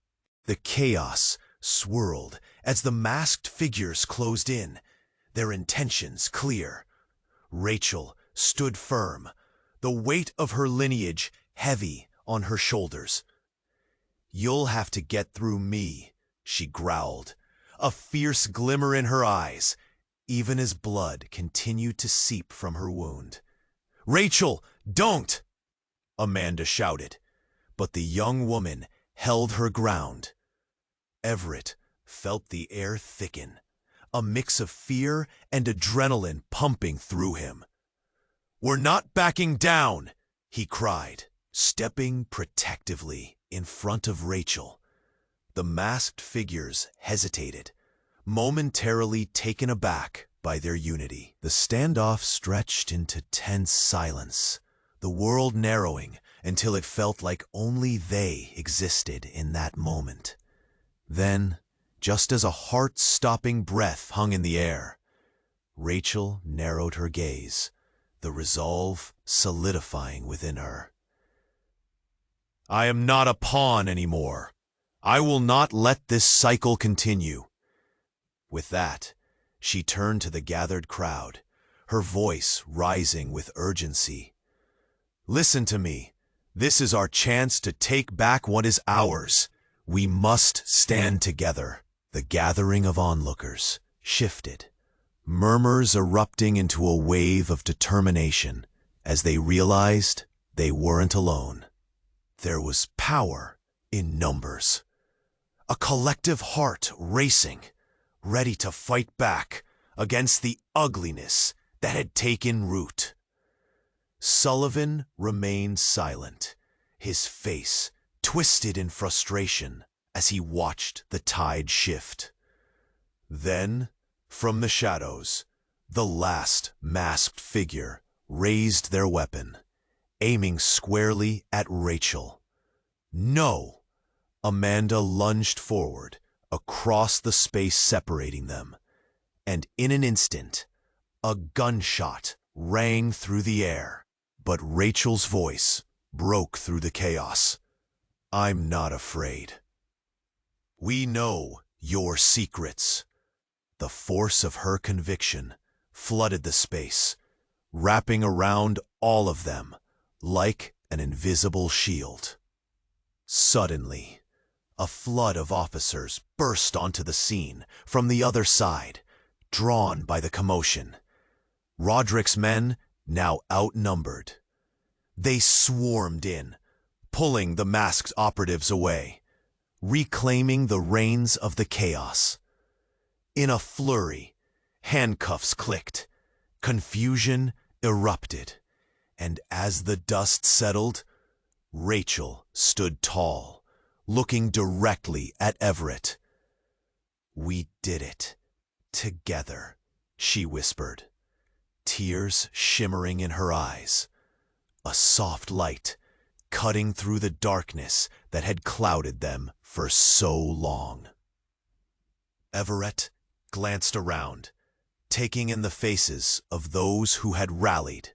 The chaos swirled as the masked figures closed in, their intentions clear. Rachel stood firm, the weight of her lineage heavy on her shoulders. "You'll have to get through me," she growled, a fierce glimmer in her eyes, even as blood continued to seep from her wound. "Rachel, don't!" Amanda shouted, but the young woman held her ground. Everett felt the air thicken, a mix of fear and adrenaline pumping through him. "We're not backing down!" he cried, stepping protectively in front of Rachel. The masked figures hesitated, momentarily taken aback by their unity. The standoff stretched into tense silence, the world narrowing until it felt like only they existed in that moment. Then, just as a heart-stopping breath hung in the air, Rachel narrowed her gaze, the resolve solidifying within her. "I am not a pawn anymore. I will not let this cycle continue." With that, she turned to the gathered crowd, her voice rising with urgency. "Listen to me. This is our chance to take back what is ours. We must stand together." The gathering of onlookers shifted, murmurs erupting into a wave of determination as they realized they weren't alone. There was power in numbers, a collective heart racing, ready to fight back against the ugliness that had taken root. Sullivan remained silent, his face twisted in frustration as he watched the tide shift. Then, from the shadows, the last masked figure raised their weapon, aiming squarely at Rachel. "No!" Amanda lunged forward, across the space separating them, and in an instant, a gunshot rang through the air. But Rachel's voice broke through the chaos. "I'm not afraid. We know your secrets." The force of her conviction flooded the space, wrapping around all of them like an invisible shield. Suddenly, a flood of officers burst onto the scene from the other side, drawn by the commotion. Roderick's men now outnumbered. They swarmed in, pulling the masked operatives away, reclaiming the reins of the chaos. In a flurry, handcuffs clicked, confusion erupted, and as the dust settled, Rachel stood tall, looking directly at Everett. "We did it, together," she whispered, tears shimmering in her eyes, a soft light cutting through the darkness that had clouded them for so long. Everett glanced around, taking in the faces of those who had rallied,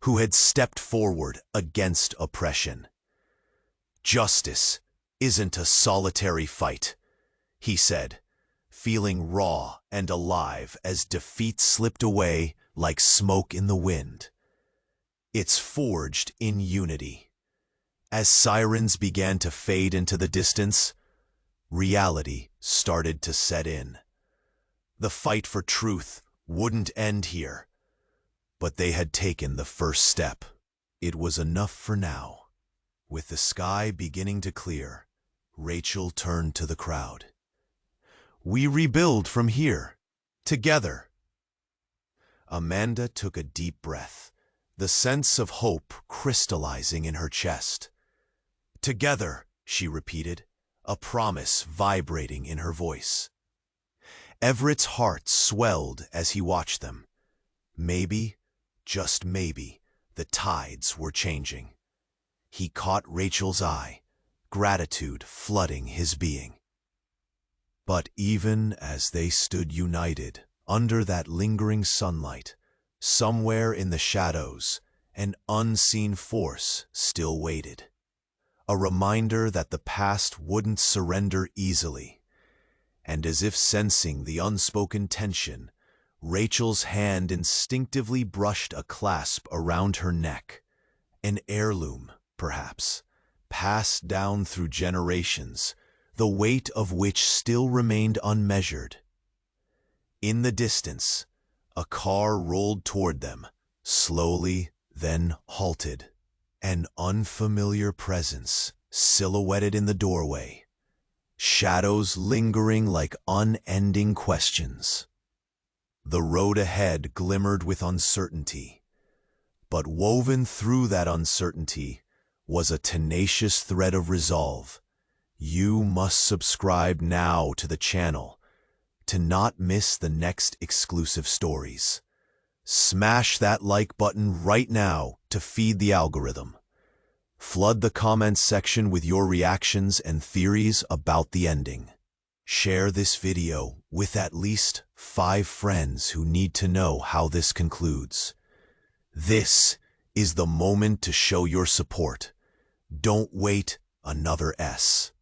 who had stepped forward against oppression. "Justice isn't a solitary fight," he said, feeling raw and alive as defeat slipped away like smoke in the wind. "It's forged in unity." As sirens began to fade into the distance, reality started to set in. The fight for truth wouldn't end here, but they had taken the first step. It was enough for now. With the sky beginning to clear, Rachel turned to the crowd. "We rebuild from here, together." Amanda took a deep breath, the sense of hope crystallizing in her chest. "Together," she repeated, a promise vibrating in her voice. Everett's heart swelled as he watched them. Maybe, just maybe, the tides were changing. He caught Rachel's eye, gratitude flooding his being. But even as they stood united under that lingering sunlight, somewhere in the shadows, an unseen force still waited. A reminder that the past wouldn't surrender easily. and as if sensing the unspoken tension, Rachel's hand instinctively brushed a clasp around her neck, an heirloom, perhaps, passed down through generations, the weight of which still remained unmeasured. In the distance, a car rolled toward them, slowly, then halted. An unfamiliar presence silhouetted in the doorway, shadows lingering like unending questions. The road ahead glimmered with uncertainty, but woven through that uncertainty was a tenacious thread of resolve. You must subscribe now to the channel to not miss the next exclusive stories. Smash that like button right now to feed the algorithm. Flood the comments section with your reactions and theories about the ending. Share this video with at least 5 friends who need to know how this concludes. This is the moment to show your support. Don't wait another S.